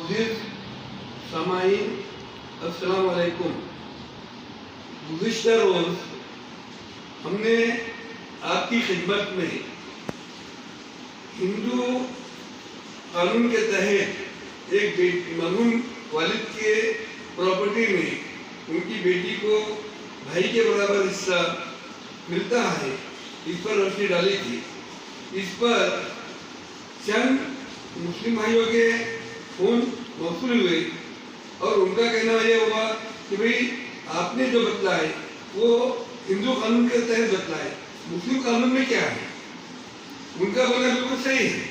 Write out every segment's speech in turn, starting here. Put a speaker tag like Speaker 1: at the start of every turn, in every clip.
Speaker 1: मोअज़्ज़िज़ सामाईन अस्सलाम वालेकुम। गुज़िश्ता रोज़ हमने आपकी खिदमत में हिंदू कानून के तहत एक मरहूम वालिद के प्रॉपर्टी में उनकी बेटी को भाई के बराबर हिस्सा मिलता है, इस पर रोशनी डाली थी। इस पर चंद मुस्लिम भाइयों के फोन मौसूल हुए और उनका कहना यह हुआ कि भाई आपने जो बतलाए वो हिंदू कानून के तहत बतलाए, मुस्लिम कानून में क्या है? उनका बोलना बिल्कुल सही है,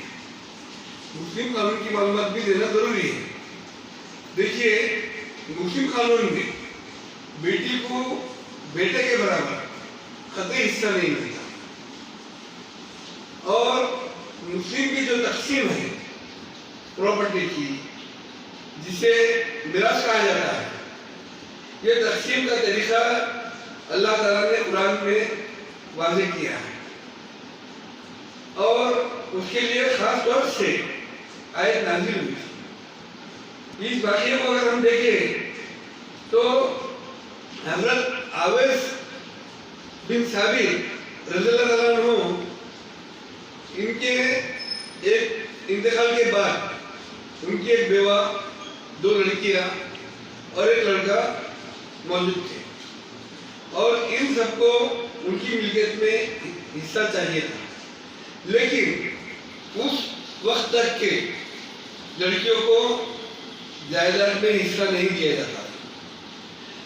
Speaker 1: मुस्लिम कानून की मालूमात भी देना जरूरी है। देखिए, मुस्लिम कानून में बेटी को बेटे के बराबर कतई हिस्सा नहीं मिलता और मुस्लिम की जो तकसीम है प्रॉपर्टी की, जिसे मिरास कहा जाता है, ये तकसीम का तरीका अल्लाह ताला ने कुरान में वाज़ेह किया है और उसके लिए खास तौर से आयत नाज़िल हुई। इस वाक़ये को अगर हम देखें तो हज़रत आवेस बिन साबित रज़ियल्लाहु ताला अन्हु, इनके एक इंतकाल के बाद उनकी एक बेवा, दो लड़कियां और एक लड़का मौजूद थे और इन सबको उनकी मिल्कियत में हिस्सा चाहिए था, लेकिन उस वक्त तक के लड़कियों को जायदाद में हिस्सा नहीं दिया जाता।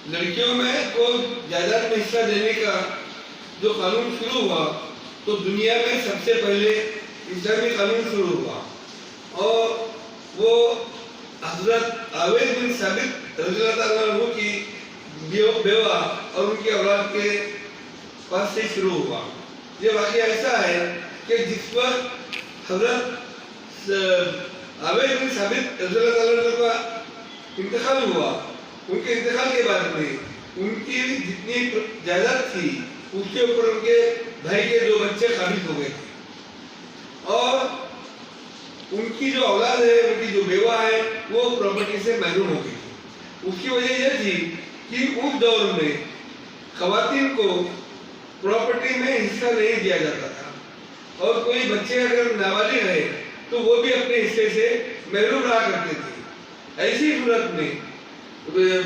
Speaker 1: लड़कियों में को जायदाद में हिस्सा देने का जो कानून शुरू हुआ तो दुनिया में सबसे पहले इस्लामी कानून शुरू हुआ और वो हज़रत आवेस बिन साबित रज़ियल्लाहु ताला अन्हु की बेवा और उनकी औलाद के पास से शुरू हुआ। ये वाक़या ऐसा है कि जिस वक्त हज़रत आवेस बिन साबित रज़ियल्लाहु ताला अन्हु का इंतकाल हुआ, उनके इंतकाल के बाद में उनकी जितनी जायदाद थी उसके ऊपर उनके भाई के दो बच्चे काबिज हो गए थे और उनकी जो औलाद है, उनकी जो बेवा है, वो प्रॉपर्टी से महरूम हो गई थी। उसकी वजह यह थी कि उस दौर में खवातीन को प्रॉपर्टी में हिस्सा नहीं दिया जाता था और कोई बच्चे अगर नाबालिग है तो वो भी अपने हिस्से से महरूम रहा करते थे। ऐसी सूरत में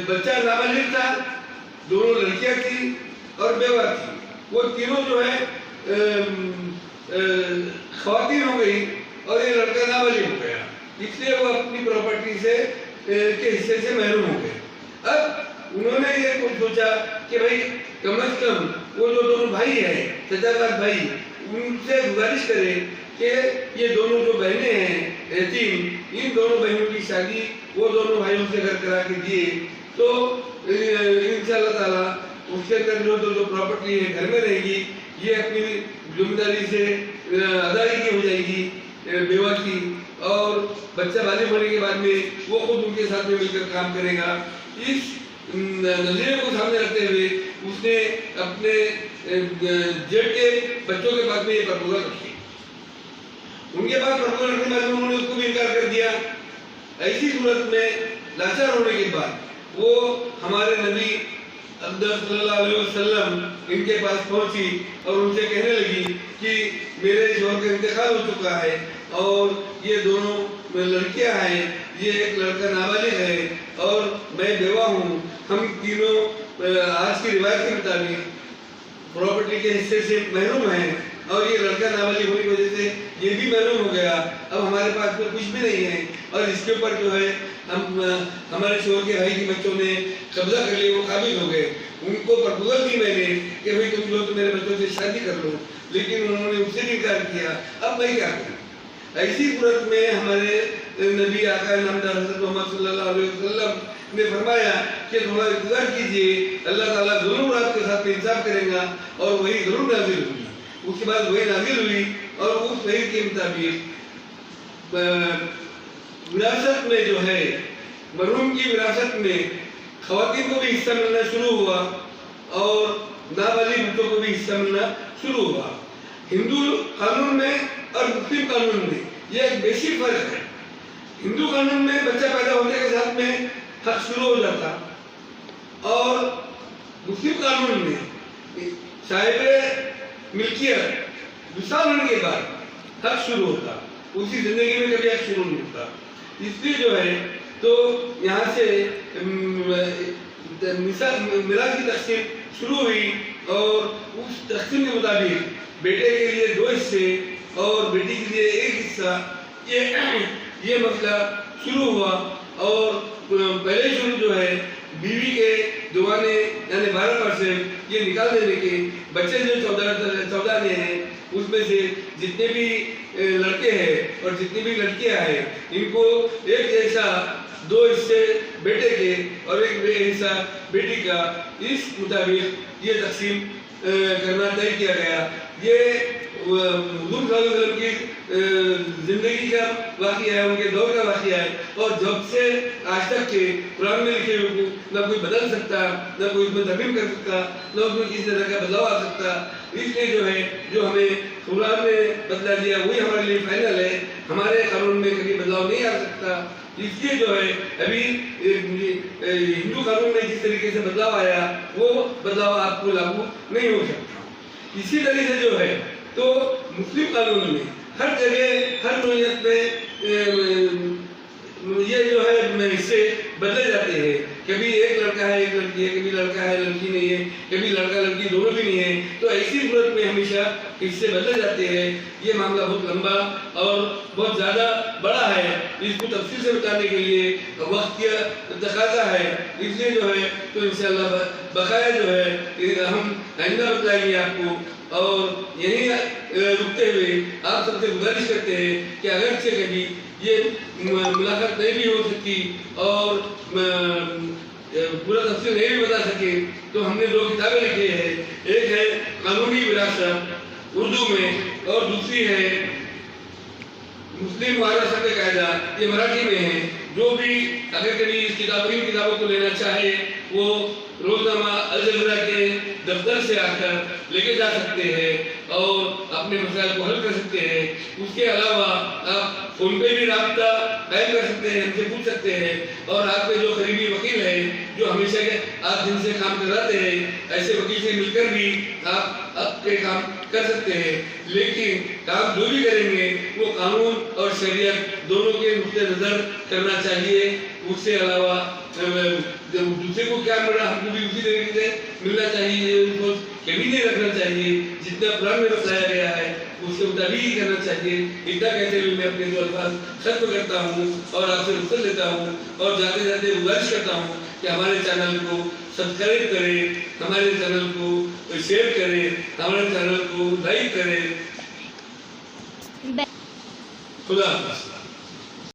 Speaker 1: बच्चा नाबालिग था, दोनों लड़कियां थी और बेवा थी, वो तीनों जो है खवातीन हो गई और ये लड़का नाबालिग हो गया, इसलिए वो अपनी प्रॉपर्टी से के हिस्से से महरूम हो गए। अब उन्होंने ये कुछ सोचा कि भाई कम से कम वो जो दोनों भाई हैं, चचाजाद भाई, उनसे गुजारिश करें कि ये दोनों जो बहनें हैं यतीम, इन दोनों बहनों की शादी वो दोनों भाइयों से घर करा के दिए तो इंशाअल्लाह ताला उसके अंदर जो प्रॉपर्टी है घर में रहेगी, ये अपनी जिम्मेदारी से अदायगी हो जाएगी बेवा की और बच्चा बालिग होने के बाद में वो खुद उनके साथ में मिलकर काम करेगा। इस नजरिए को सामने रखते हुए उसने अपने जेठ के बच्चों के पास में ये प्रपोजल रखी। उनके पास प्रपोजल रखने के बाद उन्होंने उसको भी इनकार कर दिया। ऐसी सूरत में लाचार होने के बाद वो हमारे नबी सल्लल्लाहु अलैहि वसल्लम इनके पास पहुंची और उनसे कहने लगी कि मेरे शौहर का इंतकाल हो चुका है और ये दोनों लड़कियां हैं, ये एक लड़का नाबालिग है और मैं बेवा हूँ। हम तीनों आज की रिवायत के मुताबिक प्रॉपर्टी के हिस्से से महरूम हैं और ये लड़का नाबालिग होने की वजह से ये भी महरूम हो गया। अब हमारे पास तो कुछ भी नहीं है और इसके ऊपर जो है हम हमारे शोहर के भाई के बच्चों ने कब्जा कर लिया, वो काबिज हो गए। उनको प्रपोजल दी मैंने कि भाई तुम लोग तो मेरे बच्चों से शादी कर लो, लेकिन उन्होंने उससे भी इनकार किया। अब मैं क्या करूँ? ऐसी सूरत में हमारे नबी आका नामदार हज़रत मोहम्मद सल्लल्लाहु अलैहि वसल्लम ने फरमाया कि थोड़ा इंतजार कीजिए, अल्लाह ताला जरूर आपके साथ इंसाफ करेगा और वही जरूर नाजिल हुई। उसके बाद वही नाजिल हुई और उस वही के मुताबिक विरासत में जो है मरहूम की विरासत में खवातीन को भी हिस्सा मिलना शुरू हुआ और नाबालिग बच्चों को भी हिस्सा मिलना शुरू हुआ। हिंदू कानून में और मुस्लिम कानून में यह एक बेसिक फर्क है। हिंदू कानून में बच्चा पैदा होने के साथ में हक शुरू हो जाता, और मुस्लिम कानून में साहिब मिल्कियत विशाल होने के बाद हक शुरू होता, उसकी जिंदगी में कभी हक शुरू नहीं होता। इसलिए जो है तो यहाँ से मिराज की तकसीम शुरू हुई, और उस तकसीम के मुताबिक बेटे के लिए 2 हिस्से और बेटी के लिए 1 हिस्सा, ये मसला शुरू हुआ। और पहले शुरू जो है बीवी के दुआने यानी 12% ये निकाल देने के, बच्चे जो 14 ने हैं उसमें से जितने भी लड़के हैं और जितनी भी लड़कियां हैं, इनको एक जैसा 2 हिस्से बेटे के और 1 हिस्सा बेटी का, इस मुताबिक ये तकसीम करना तय किया गया। ये हुज़ूर सल्लल्लाहु अलैहि वसल्लम की जिंदगी का वाक़िया है, उनके दौर का वाक़िया है, और जब से आज तक के कुरान में लिखे हुए न कोई बदल सकता, न कोई इसमें तब्दील कर सकता, न उसमें किसी तरह का बदलाव आ सकता। इसलिए जो है जो हमें कुरान ने बदला दिया वही हमारे लिए फाइनल है, हमारे कानून में कभी बदलाव नहीं आ सकता। इसलिए जो है अभी हिंदू कानून में जिस तरीके से बदलाव आया वो बदलाव आपको लागू नहीं हो सकता। इसी तरीके से जो है तो मुस्लिम कानून में हर जगह हर नौयत में ये जो है हिस्से बदले जाते हैं। कभी एक लड़का है एक लड़की है, कभी लड़का है लड़की नहीं है, कभी लड़का लड़की दोनों भी नहीं है। तो ऐसी सूरत में हमेशा हिस्से बदले जाते हैं। ये मामला बहुत लंबा और बहुत ज़्यादा बड़ा है, इसको तफसील से बताने के लिए वक्त का तकाज़ा है। इसलिए जो है तो इंशाअल्लाह बकाया जो है हम आइंदा बताएंगे आपको। और यहीं रुकते हुए आप सबसे गुजारिश करते हैं कि अगर से कभी ये मुलाकात नहीं भी हो सकती और पूरा तफसील नहीं भी बता सके, तो हमने 2 किताबें लिखी है। एक है कानूनी विरासत उर्दू में, और दूसरी है मुस्लिम वारसा का कायदा, ये मराठी में है। जो भी अगर कभी इन किताबों को लेना चाहे वो रोजनामा अल जज़ीरा के दफ्तर से आकर लेके जा सकते हैं और अपने मसाइल को हल कर सकते हैं। उसके अलावा आप फोन पे भी राब्ता कायम कर सकते हैं, हमसे पूछ सकते हैं। और आपके जो करीबी वकील है जो हमेशा के आप जिनसे काम कराते हैं, ऐसे वकील से मिलकर भी आप अपने काम कर सकते हैं। लेकिन काम जो भी करेंगे वो कानून और शरीयत दोनों के नुक्ते नज़र करना चाहिए। उससे अलावा जब दूसरे को क्या मिल रहा हमको भी उसी तरीके से मिलना चाहिए, उनको कभी नहीं रखना चाहिए। जितना कुरान में बताया गया है उसके मुताबिक ही करना चाहिए। इतना कहते हुए मैं अपने 2 अल्फाज खत्म करता हूँ और आपसे रुखसत लेता हूँ, और जाते जाते गुजारिश करता हूँ कि हमारे चैनल को सब्सक्राइब करें, हमारे चैनल को शेयर करें, हमारे चैनल को लाइक करें। खुदा हाफ़िज़।